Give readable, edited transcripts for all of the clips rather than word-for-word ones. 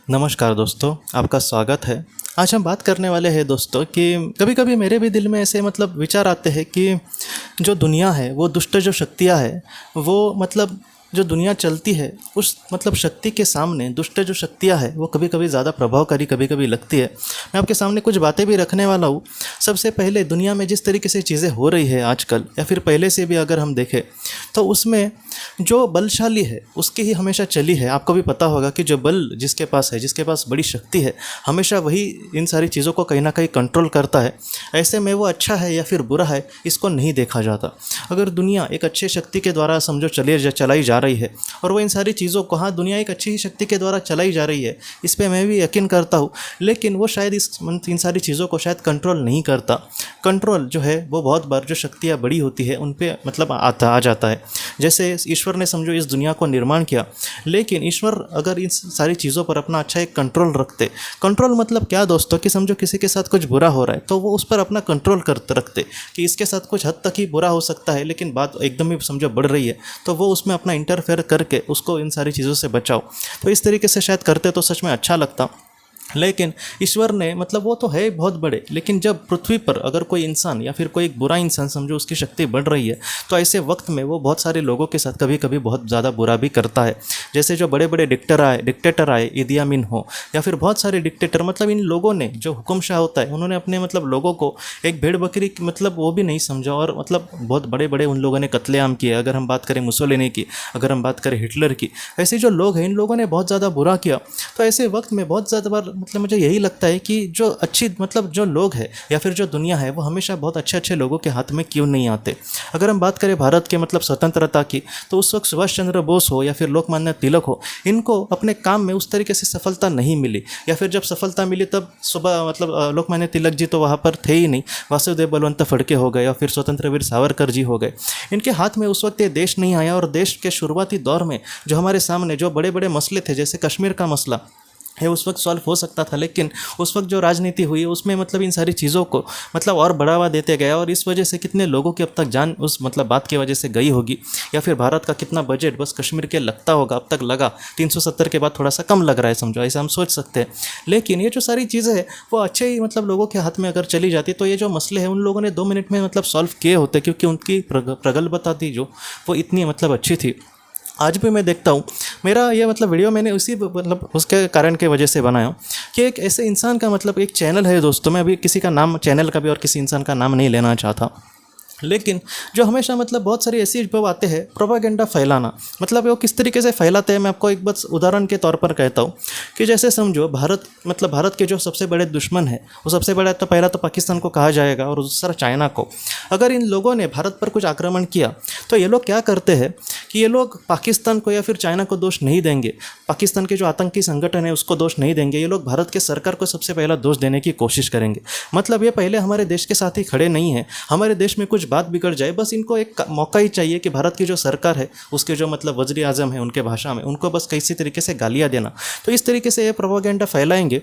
नमस्कार दोस्तों, आपका स्वागत है। आज हम बात करने वाले हैं दोस्तों कि कभी कभी मेरे भी दिल में ऐसे विचार आते हैं कि जो दुनिया है वो दुष्ट जो शक्तियाँ है वो जो दुनिया चलती है उस शक्ति के सामने दुष्ट जो शक्तियाँ है वो कभी कभी ज़्यादा प्रभावकारी कभी कभी लगती है। मैं आपके सामने कुछ बातें भी रखने वाला हूँ। सबसे पहले दुनिया में जिस तरीके से चीज़ें हो रही है आजकल या फिर पहले से भी अगर हम देखें तो उसमें जो बलशाली है उसकी ही हमेशा चली है। आपको भी पता होगा कि जो बल जिसके पास है, जिसके पास बड़ी शक्ति है, हमेशा वही इन सारी चीज़ों को कहीं ना कहीं कंट्रोल करता है। ऐसे में वो अच्छा है या फिर बुरा है इसको नहीं देखा जाता। अगर दुनिया एक अच्छी शक्ति के द्वारा समझो चलाई जा रही है और वो इन सारी चीज़ों को, हाँ दुनिया एक अच्छी शक्ति के द्वारा चलाई जा रही है, इस पर मैं भी यकीन करता हूँ, लेकिन वो शायद इन सारी चीज़ों को शायद कंट्रोल नहीं करता। कंट्रोल जो है वो बहुत बार जो शक्तियाँ बड़ी होती है उन पर आ जाता है। जैसे ईश्वर ने समझो इस दुनिया को निर्माण किया, लेकिन ईश्वर अगर इन सारी चीज़ों पर अपना अच्छा एक कंट्रोल रखते। कंट्रोल मतलब क्या दोस्तों, कि समझो किसी के साथ कुछ बुरा हो रहा है तो वो उस पर अपना कंट्रोल करते रखते कि इसके साथ कुछ हद तक ही बुरा हो सकता है, लेकिन बात एकदम ही समझो बढ़ रही है तो वो उसमें अपना इंटरफेयर करके उसको इन सारी चीज़ों से बचाओ। तो इस तरीके से शायद करते तो सच में अच्छा लगता। लेकिन ईश्वर ने वो तो है बहुत बड़े, लेकिन जब पृथ्वी पर अगर कोई इंसान या फिर कोई एक बुरा इंसान समझो उसकी शक्ति बढ़ रही है तो ऐसे वक्त में वो बहुत सारे लोगों के साथ कभी कभी बहुत ज़्यादा बुरा भी करता है। जैसे जो बड़े बड़े डिक्टेटर आए, इदी अमीन हो या फिर बहुत सारे डिक्टेटर, इन लोगों ने जो हुक्मशाह होता है उन्होंने अपने लोगों को एक भेड़ बकरी वो भी नहीं समझा और बहुत बड़े बड़े उन लोगों ने कत्लेआम किए। अगर हम बात करें मुसोलिनी की, अगर हम बात करें हिटलर की, ऐसे जो लोग हैं इन लोगों ने बहुत ज़्यादा बुरा किया। तो ऐसे वक्त में बहुत ज़्यादा बार मुझे यही लगता है कि जो अच्छी जो लोग हैं या फिर जो दुनिया है वो हमेशा बहुत अच्छे अच्छे लोगों के हाथ में क्यों नहीं आते। अगर हम बात करें भारत के स्वतंत्रता की, तो उस वक्त सुभाष चंद्र बोस हो या फिर लोकमान्य तिलक हो, इनको अपने काम में उस तरीके से सफलता नहीं मिली, या फिर जब सफलता मिली तब लोकमान्य तिलक जी तो वहाँ पर थे ही नहीं, वासुदेव बलवंत फड़के हो गए या फिर स्वतंत्र वीर सावरकर जी हो गए। इनके हाथ में उस वक्त ये देश नहीं आया और देश के शुरुआती दौर में जो हमारे सामने जो बड़े बड़े मसले थे, जैसे कश्मीर का मसला है, उस वक्त सॉल्व हो सकता था, लेकिन उस वक्त जो राजनीति हुई उसमें इन सारी चीज़ों को और बढ़ावा देते गया और इस वजह से कितने लोगों की अब तक जान उस बात की वजह से गई होगी। या फिर भारत का कितना बजट बस कश्मीर के लगता होगा, अब तक लगा 370 के बाद थोड़ा सा कम लग रहा है समझो, ऐसा हम सोच सकते हैं। लेकिन ये जो सारी चीज़ें हैं वो अच्छे ही लोगों के हाथ में अगर चली जाती तो ये जो मसले हैं उन लोगों ने 2 मिनट में सॉल्व किए होते, क्योंकि उनकी प्रगल्भता थी जो वो इतनी अच्छी थी। आज भी मैं देखता हूँ, मेरा ये वीडियो मैंने उसी उसके कारण के वजह से बनाया कि एक ऐसे इंसान का एक चैनल है दोस्तों। मैं अभी किसी का नाम चैनल का भी और किसी इंसान का नाम नहीं लेना चाहता, लेकिन जो हमेशा बहुत सारी ऐसी बातें हैं प्रोपागेंडा फैलाना, वो किस तरीके से फैलाते हैं। मैं आपको एक बस उदाहरण के तौर पर कहता हूँ कि जैसे समझो भारत के जो सबसे बड़े दुश्मन है वो सबसे बड़ा तो पहला तो पाकिस्तान को कहा जाएगा और दूसरा चाइना को। अगर इन लोगों ने भारत पर कुछ आक्रमण किया तो ये लोग क्या करते हैं कि ये लोग पाकिस्तान को या फिर चाइना को दोष नहीं देंगे, पाकिस्तान के जो आतंकी संगठन है उसको दोष नहीं देंगे, ये लोग भारत के सरकार को सबसे पहला दोष देने की कोशिश करेंगे। ये पहले हमारे देश के साथ ही खड़े नहीं हैं, हमारे देश में कुछ बात बिगड़ जाए बस इनको एक मौका ही चाहिए कि भारत की जो सरकार है उसके जो वज़ीर आज़म है उनके भाषा में उनको बस किसी तरीके से गालियाँ देना। तो इस तरीके से ये प्रोपेगेंडा फैलाएंगे।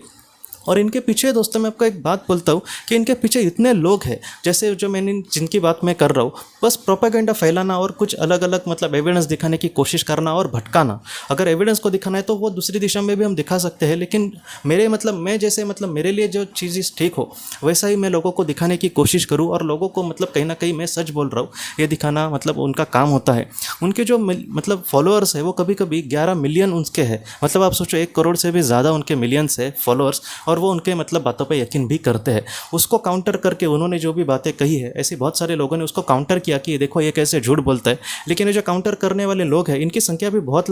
और इनके पीछे दोस्तों मैं आपको एक बात बोलता हूँ कि इनके पीछे इतने लोग हैं, जैसे जो मैंने जिनकी बात मैं कर रहा हूँ, बस प्रोपेगेंडा फैलाना और कुछ अलग अलग एविडेंस दिखाने की कोशिश करना और भटकाना। अगर एविडेंस को दिखाना है तो वो दूसरी दिशा में भी हम दिखा सकते हैं, लेकिन मेरे मैं जैसे मेरे लिए जो चीज़ ठीक हो वैसा ही मैं लोगों को दिखाने की कोशिश करूँ और लोगों को कहीं ना कहीं मैं सच बोल रहा हूँ ये दिखाना उनका काम होता है। उनके जो फॉलोअर्स है वो कभी कभी 11 मिलियन उनके हैं, आप सोचो 1 करोड़ से भी ज़्यादा उनके मिलियंस है फॉलोअर्स, और वो उनके बातों पे यकीन भी करते हैं। उसको काउंटर करके उन्होंने जो भी बातें कही है, ऐसी बहुत सारे लोगों ने उसको काउंटर किया कि देखो ये कैसे झूठ बोलता है। लेकिन ये जो काउंटर करने वाले लोग हैं इनकी संख्या भी बहुत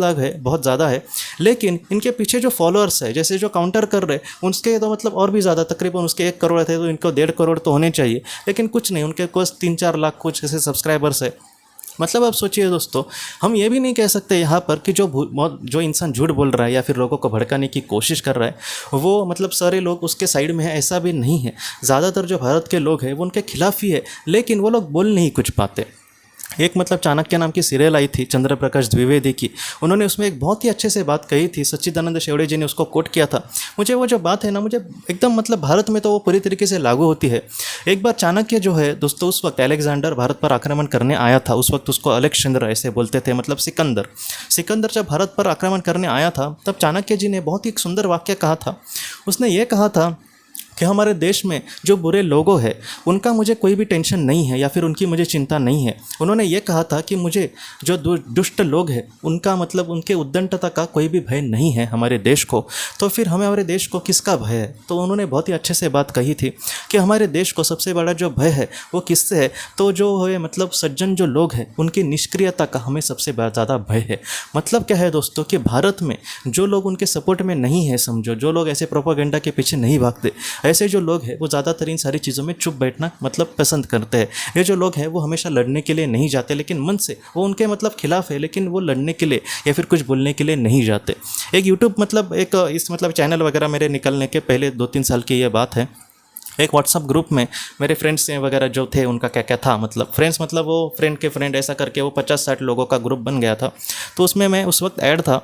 ज़्यादा है, लेकिन इनके पीछे जो फॉलोअर्स है, जैसे जो काउंटर कर रहे उनके तो और भी ज़्यादा, तकरीबन उसके 1 करोड़ थे तो इनको 1.5 करोड़ तो होने चाहिए, लेकिन कुछ नहीं, उनके पास 3-4 लाख कुछ ऐसे सब्सक्राइबर्स है। आप सोचिए दोस्तों, हम ये भी नहीं कह सकते यहाँ पर कि जो इंसान झूठ बोल रहा है या फिर लोगों को भड़काने की कोशिश कर रहा है वो सारे लोग उसके साइड में है, ऐसा भी नहीं है। ज़्यादातर जो भारत के लोग हैं वो उनके खिलाफ ही है, लेकिन वो लोग बोल नहीं कुछ पाते। एक मतलब चाणक्य नाम की सीरियल आई थी चंद्र प्रकाश द्विवेदी की, उन्होंने उसमें एक बहुत ही अच्छे से बात कही थी, सच्चिदानंद शेवड़े जी ने उसको कोट किया था। मुझे वो जो बात है ना, मुझे एकदम मतलब भारत में तो वो पूरी तरीके से लागू होती है। एक बार चाणक्य जो है दोस्तों, उस वक्त अलेक्जेंडर भारत पर आक्रमण करने आया था, उस वक्त उसको अलेक्जेंडर ऐसे बोलते थे, मतलब सिकंदर। सिकंदर जब भारत पर आक्रमण करने आया था तब चाणक्य जी ने बहुत ही एक सुंदर वाक्य कहा था। उसने ये कहा था कि हमारे देश में जो बुरे लोगों हैं उनका मुझे कोई भी टेंशन नहीं है या फिर उनकी मुझे चिंता नहीं है। उन्होंने ये कहा था कि मुझे जो दुष्ट लोग हैं उनका मतलब उनके उद्दंडता का कोई भी भय नहीं है हमारे देश को, तो फिर हमें हमारे देश को किसका भय है। तो उन्होंने बहुत ही अच्छे से बात कही थी कि हमारे देश को सबसे बड़ा जो भय है वो किससे है, तो जो है मतलब सज्जन जो लोग हैं उनकी निष्क्रियता का हमें सबसे ज़्यादा भय है। मतलब क्या है दोस्तों कि भारत में जो लोग उनके सपोर्ट में नहीं है, समझो जो लोग ऐसे प्रोपागेंडा के पीछे नहीं भागते, ऐसे जो लोग हैं वो ज़्यादातर इन सारी चीज़ों में चुप बैठना मतलब पसंद करते हैं। ये जो लोग हैं वो हमेशा लड़ने के लिए नहीं जाते, लेकिन मन से वो उनके मतलब खिलाफ है, लेकिन वो लड़ने के लिए या फिर कुछ बोलने के लिए नहीं जाते। एक यूट्यूब मतलब एक इस मतलब चैनल वगैरह मेरे निकलने के पहले 2-3 साल की ये बात है, एक व्हाट्सअप ग्रुप में मेरे फ्रेंड्स वगैरह जो थे उनका क्या क्या था, मतलब फ्रेंड्स मतलब वो फ्रेंड के फ्रेंड ऐसा करके वो 50-60 लोगों का ग्रुप बन गया था। तो उसमें मैं उस वक्त ऐड था,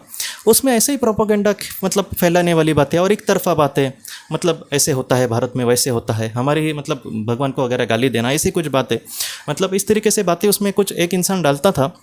उसमें ऐसे ही प्रोपागेंडा मतलब फैलाने वाली बातें और एक तरफा बातें, मतलब ऐसे होता है भारत में, वैसे होता है, हमारी मतलब भगवान को वगैरह गाली देना, ऐसी कुछ बातें, मतलब इस तरीके से बातें उसमें कुछ एक इंसान डालता था।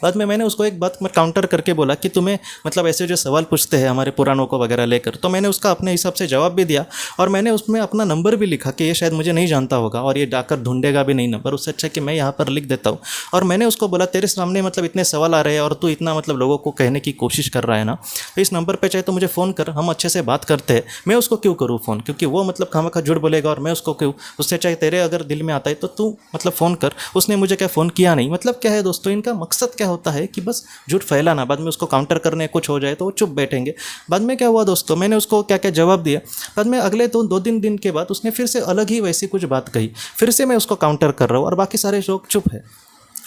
बाद में मैंने उसको एक बात मैं काउंटर करके बोला कि तुम्हें मतलब ऐसे जो सवाल पूछते हैं हमारे पुराणों को वगैरह लेकर, तो मैंने उसका अपने हिसाब से जवाब भी दिया और मैंने उसमें अपना नंबर भी लिखा कि ये शायद मुझे नहीं जानता होगा और ये जाकर ढूंढेगा भी नहीं नंबर, उससे अच्छा कि मैं यहाँ पर लिख देता हूँ। और मैंने उसको बोला तेरे सामने मतलब इतने सवाल आ रहे हैं और तू इतना मतलब लोगों को कहने की कोशिश कर रहा है ना, तो इस नंबर पर चाहे तो मुझे फ़ोन कर, हम अच्छे से बात करते हैं। मैं उसको क्यों करूँ फ़ोन, क्योंकि वो मतलब खामखा झूठ बोलेगा और मैं उसको क्यों, उससे चाहे तेरे अगर दिल में आता है तो तू मतलब फ़ोन कर। उसने मुझे क्या फ़ोन किया नहीं। मतलब क्या है दोस्तों, इनका मकसद क्या होता है कि बस झूठ फैलाना, बाद में उसको काउंटर करने कुछ हो जाए तो वो चुप बैठेंगे। बाद में क्या हुआ दोस्तों, मैंने उसको क्या क्या जवाब दिया, बाद में अगले 2-3 दिन के बाद उसने फिर से अलग ही वैसी कुछ बात कही, फिर से मैं उसको काउंटर कर रहा हूँ और बाकी सारे लोग चुप है।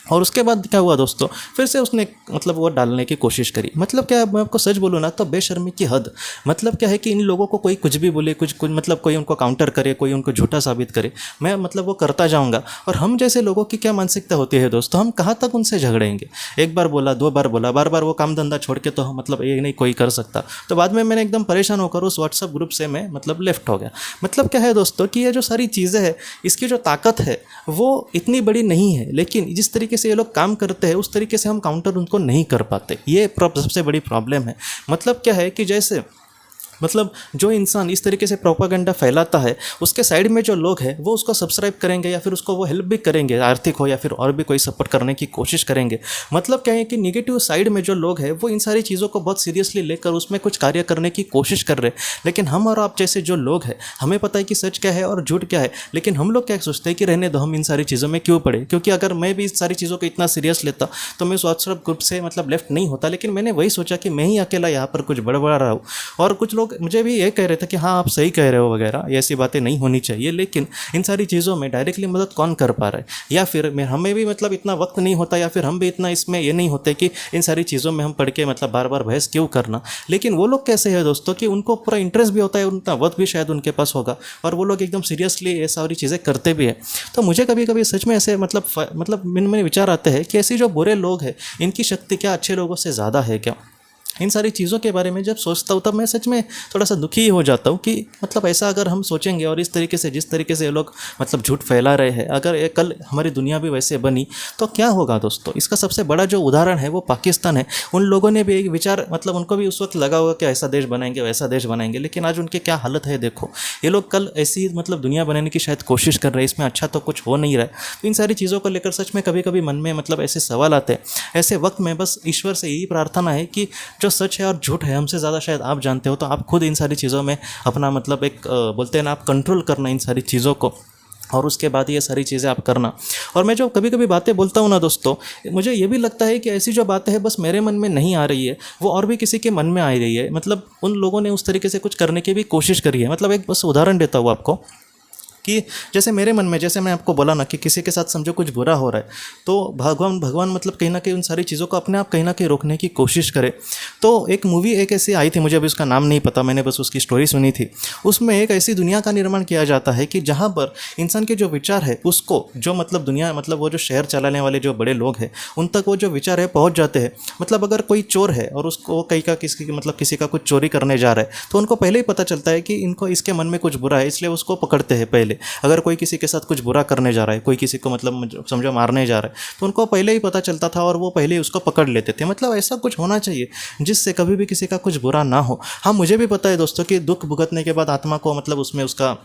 और उसके बाद क्या हुआ दोस्तों, फिर से उसने मतलब वो डालने की कोशिश करी। मतलब क्या, मैं आपको सच बोलूँ ना तो बेशर्मी की हद। मतलब क्या है कि इन लोगों को कोई कुछ भी बोले, कुछ कुछ मतलब कोई उनको काउंटर करे, कोई उनको झूठा साबित करे, मैं मतलब वो करता जाऊँगा। और हम जैसे लोगों की क्या मानसिकता होती है दोस्तों, हम कहाँ तक उनसे झगड़ेंगे। एक बार बोला, 2 बार बोला, बार बार वो काम धंधा छोड़ के तो हम मतलब ये नहीं कोई कर सकता। तो बाद में मैंने एकदम परेशान होकर उस व्हाट्सअप ग्रुप से मैं मतलब लेफ्ट हो गया। मतलब क्या है दोस्तों कि ये जो सारी चीज़ें हैं इसकी जो ताकत है वो इतनी बड़ी नहीं है, लेकिन जिस तरीके से ये लोग काम करते हैं उस तरीके से हम काउंटर उनको नहीं कर पाते। ये सबसे बड़ी प्रॉब्लम है। मतलब क्या है कि जैसे मतलब जो इंसान इस तरीके से प्रोपागेंडा फैलाता है उसके साइड में जो लोग हैं वो उसको सब्सक्राइब करेंगे या फिर उसको वो हेल्प भी करेंगे, आर्थिक हो या फिर और भी कोई सपोर्ट करने की कोशिश करेंगे। मतलब क्या है कि निगेटिव साइड में जो लोग हैं वो इन सारी चीज़ों को बहुत सीरियसली लेकर उसमें कुछ कार्य करने की कोशिश कर रहे हैं। लेकिन हम और आप जैसे जो लोग हैं हमें पता है कि सच क्या है और झूठ क्या है, लेकिन हम लोग क्या सोचते हैं कि रहने दो, हम इन सारी चीज़ों में क्यों पड़े। क्योंकि अगर मैं भी इस सारी चीज़ों को इतना सीरियस लेता तो मैं उस व्हाट्सएप ग्रुप से मतलब लेफ्ट नहीं होता। लेकिन मैंने वही सोचा कि मैं ही अकेला यहाँ पर कुछ बड़बड़ा रहा हूँ और कुछ लोग मुझे भी ये कह रहे थे कि हाँ आप सही कह रहे हो वगैरह, ये ऐसी बातें नहीं होनी चाहिए। लेकिन इन सारी चीज़ों में डायरेक्टली मदद कौन कर पा रहा है, या फिर हमें भी मतलब इतना वक्त नहीं होता या फिर हम भी इतना इसमें ये नहीं होते कि इन सारी चीज़ों में हम पढ़ के मतलब बार बार बहस क्यों करना। लेकिन वो लोग कैसे है दोस्तों कि उनको पूरा इंटरेस्ट भी होता है, उतना वक्त भी शायद उनके पास होगा और वो लोग एकदम सीरियसली ये सारी चीज़ें करते भी हैं। तो मुझे कभी कभी सच में ऐसे मतलब मन में विचार आते हैं कि ऐसे जो बुरे लोग हैं इनकी शक्ति क्या अच्छे लोगों से ज़्यादा है क्या। इन सारी चीज़ों के बारे में जब सोचता हूँ तब मैं सच में थोड़ा सा दुखी हो जाता हूँ कि मतलब ऐसा अगर हम सोचेंगे और इस तरीके से जिस तरीके से ये लोग मतलब झूठ फैला रहे हैं, अगर ये कल हमारी दुनिया भी वैसे बनी तो क्या होगा दोस्तों। इसका सबसे बड़ा जो उदाहरण है वो पाकिस्तान है। उन लोगों ने भी एक विचार मतलब उनको भी उस वक्त लगा होगा कि ऐसा देश बनाएंगे वैसा देश बनाएंगे, लेकिन आज उनकी क्या हालत है देखो। ये लोग कल ऐसी मतलब दुनिया बनाने की शायद कोशिश कर रहे हैं, इसमें अच्छा तो कुछ हो नहीं रहा है। तो इन सारी चीज़ों को लेकर सच में कभी कभी मन में मतलब ऐसे सवाल आते हैं। ऐसे वक्त में बस ईश्वर से यही प्रार्थना है कि जो सच है और झूठ है हमसे ज़्यादा शायद आप जानते हो, तो आप खुद इन सारी चीज़ों में अपना मतलब एक बोलते हैं ना, आप कंट्रोल करना इन सारी चीज़ों को और उसके बाद ये सारी चीज़ें आप करना। और मैं जो कभी कभी बातें बोलता हूँ ना दोस्तों, मुझे ये भी लगता है कि ऐसी जो बातें हैं बस मेरे मन में नहीं आ रही है, वो और भी किसी के मन में आ रही है। मतलब उन लोगों ने उस तरीके से कुछ करने की भी कोशिश करी है। मतलब एक बस उदाहरण देता हूँ आपको। कि जैसे मेरे मन में, जैसे मैं आपको बोला ना कि किसी के साथ समझो कुछ बुरा हो रहा है, तो भगवान मतलब कहीं ना कहीं उन सारी चीज़ों को अपने आप कहीं ना कहीं रोकने की कोशिश करे। तो एक मूवी एक ऐसी आई थी, मुझे अभी उसका नाम नहीं पता, मैंने बस उसकी स्टोरी सुनी थी। उसमें एक ऐसी दुनिया का निर्माण किया जाता है कि जहाँ पर इंसान के जो विचार है उसको, जो मतलब दुनिया मतलब वो जो शहर चलाने वाले जो बड़े लोग हैं उन तक वो जो विचार है पहुँच जाते हैं। मतलब अगर कोई चोर है और उसको कहीं का किसी का कुछ चोरी करने जा रहा है, तो उनको पहले ही पता चलता है कि इनको इसके मन में कुछ बुरा है, इसलिए उसको पकड़ते हैं पहले। अगर कोई किसी के साथ कुछ बुरा करने जा रहा है, कोई किसी को मतलब समझो मारने जा रहा है, तो उनको पहले ही पता चलता था और वो पहले ही उसको पकड़ लेते थे। मतलब ऐसा कुछ होना चाहिए जिससे कभी भी किसी का कुछ बुरा ना हो। हाँ, मुझे भी पता है दोस्तों कि दुख भुगतने के बाद आत्मा को मतलब उसमें उसका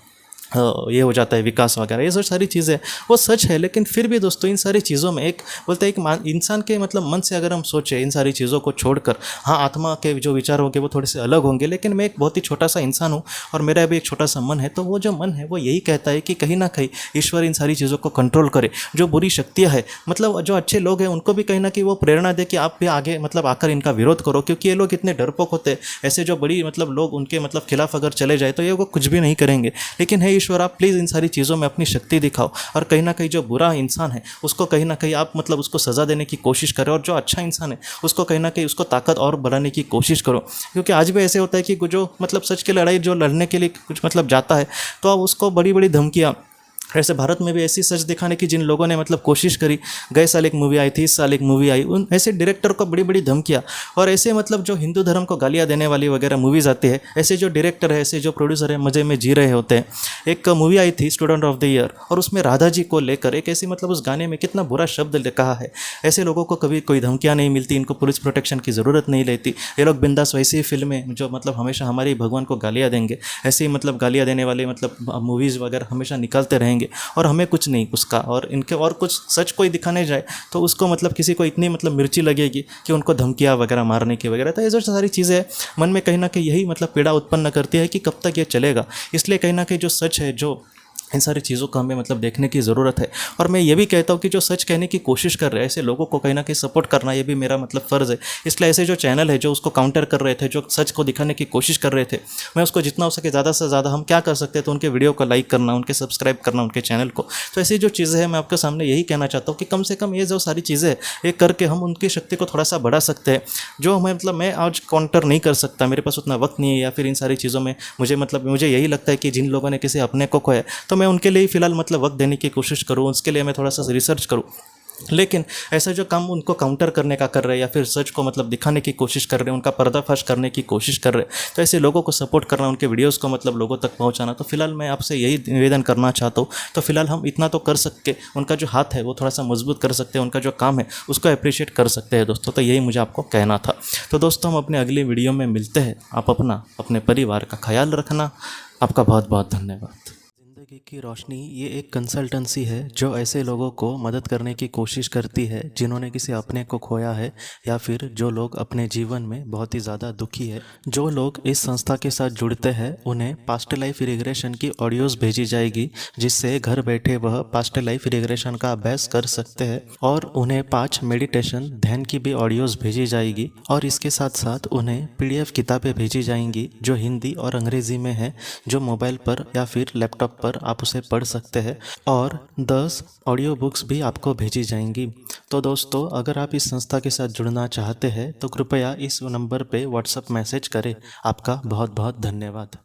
ये हो जाता है विकास वगैरह, ये सब सारी चीज़ें वो सच है। लेकिन फिर भी दोस्तों इन सारी चीज़ों में एक बोलते हैं एक इंसान के मतलब मन से अगर हम सोचें इन सारी चीज़ों को छोड़कर, हाँ आत्मा के जो विचार होंगे वो थोड़े से अलग होंगे, लेकिन मैं एक बहुत ही छोटा सा इंसान हूँ और मेरा भी एक छोटा सा मन है। तो वो जो मन है वो यही कहता है कि कहीं ना कहीं ईश्वर इन सारी चीज़ों को कंट्रोल करे। जो बुरी शक्तियाँ हैं, मतलब जो अच्छे लोग हैं उनको भी कहीं ना कहीं वो प्रेरणा दे कि आप भी आगे मतलब आकर इनका विरोध करो, क्योंकि ये लोग इतने डरपोक होते हैं। ऐसे जो बड़ी मतलब लोग उनके मतलब खिलाफ अगर चले जाए तो ये वो कुछ भी नहीं करेंगे। लेकिन है ईश्वर, आप प्लीज़ इन सारी चीज़ों में अपनी शक्ति दिखाओ और कहीं ना कहीं जो बुरा इंसान है उसको कहीं ना कहीं आप मतलब उसको सज़ा देने की कोशिश करें, और जो अच्छा इंसान है उसको कहीं ना कहीं उसको ताकत और बढ़ाने की कोशिश करो। क्योंकि आज भी ऐसे होता है कि जो मतलब सच की लड़ाई जो लड़ने के लिए कुछ मतलब जाता है तो अब उसको बड़ी बड़ी धमकियाँ, ऐसे भारत में भी ऐसी सच दिखाने की जिन लोगों ने मतलब कोशिश करी, गए साल एक मूवी आई थी, इस साल एक मूवी आई, उन ऐसे डायरेक्टर को बड़ी बड़ी धमकियाँ और ऐसे मतलब जो हिंदू धर्म को गालियाँ देने वाली वगैरह मूवीज़ आती है, ऐसे जो डायरेक्टर है, ऐसे जो प्रोड्यूसर है मज़े में जी रहे होते हैं। एक मूवी आई थी स्टूडेंट ऑफ द ईयर, और उसमें राधा जी को लेकर एक ऐसी मतलब उस गाने में कितना बुरा शब्द कहा है। ऐसे लोगों को कभी कोई धमकियाँ नहीं मिलती, इनको पुलिस प्रोटेक्शन की ज़रूरत नहीं रहती, ये लोग बिंदास वैसी ही फिल्में जो मतलब हमेशा हमारे भगवान को गालियाँ देंगे, ऐसे ही मतलब गालियाँ देने वाले मतलब मूवीज़ वगैरह हमेशा निकालते रहेंगे और हमें कुछ नहीं उसका। और इनके और कुछ सच कोई दिखाने जाए तो उसको मतलब किसी को इतनी मतलब मिर्ची लगेगी कि उनको धमकियाँ वगैरह मारने की वगैरह। तो ये जो सारी चीज़ें मन में कहीं ना कहीं यही मतलब पीड़ा उत्पन्न करती है कि कब तक ये चलेगा। इसलिए कहीं ना कहीं जो सच है, जो इन सारी चीज़ों को हमें मतलब देखने की ज़रूरत है। और मैं ये भी कहता हूँ कि जो सच कहने की कोशिश कर रहे हैं ऐसे लोगों को कहीं ना कहीं सपोर्ट करना, ये भी मेरा मतलब फ़र्ज़ है। इसलिए ऐसे जो चैनल है जो उसको काउंटर कर रहे थे, जो सच को दिखाने की कोशिश कर रहे थे, मैं उसको जितना हो सके ज़्यादा से ज़्यादा हम क्या कर सकते हैं तो उनके वीडियो को लाइक करना, उनके सब्सक्राइब करना, उनके चैनल को। तो ऐसी जो चीज़ें हैं मैं आपके सामने यही कहना चाहता हूँ कि कम से कम ये जो सारी चीज़ें ये करके हम उनकी शक्ति को थोड़ा सा बढ़ा सकते हैं। जो हमें मतलब मैं आज काउंटर नहीं कर सकता, मेरे पास उतना वक्त नहीं है, या फिर इन सारी चीज़ों में मुझे यही लगता है कि जिन लोगों ने किसी अपने को खोया तो मैं उनके लिए फिलहाल मतलब वक्त देने की कोशिश करूँ, उसके लिए मैं थोड़ा सा रिसर्च करूँ। लेकिन ऐसा जो काम उनको काउंटर करने का कर रहे हैं या फिर सच को मतलब दिखाने की कोशिश कर रहे हैं, उनका पर्दाफाश करने की कोशिश कर रहे हैं, तो ऐसे लोगों को सपोर्ट करना, उनके वीडियोस को मतलब लोगों तक पहुंचाना, तो फिलहाल मैं आपसे यही निवेदन करना चाहता हूँ। तो फिलहाल हम इतना तो कर सकते, उनका जो हाथ है वो थोड़ा सा मजबूत कर सकते हैं, उनका जो काम है उसको अप्रिशिएट कर सकते हैं दोस्तों। तो यही मुझे आपको कहना था। तो दोस्तों हम अपने अगली वीडियो में मिलते हैं। आप अपने परिवार का ख्याल रखना। आपका बहुत बहुत धन्यवाद। ज़िंदगी की रोशनी ये एक कंसल्टेंसी है जो ऐसे लोगों को मदद करने की कोशिश करती है जिन्होंने किसी अपने को खोया है, या फिर जो लोग अपने जीवन में बहुत ही ज़्यादा दुखी है। जो लोग इस संस्था के साथ जुड़ते हैं उन्हें पास्ट लाइफ रिग्रेशन की ऑडियोज़ भेजी जाएगी, जिससे घर बैठे वह पास्ट लाइफ रिग्रेशन का अभ्यास कर सकते हैं। और उन्हें 5 मेडिटेशन ध्यान की भी ऑडियोज़ भेजी जाएगी, और इसके साथ साथ उन्हें PDF किताबें भेजी जाएंगी जो हिंदी और अंग्रेज़ी में है, जो मोबाइल पर या फिर लैपटॉप पर आप उसे पढ़ सकते हैं। और 10 ऑडियो बुक्स भी आपको भेजी जाएंगी। तो दोस्तों अगर आप इस संस्था के साथ जुड़ना चाहते हैं तो कृपया इस नंबर पे व्हाट्सएप मैसेज करें। आपका बहुत बहुत धन्यवाद।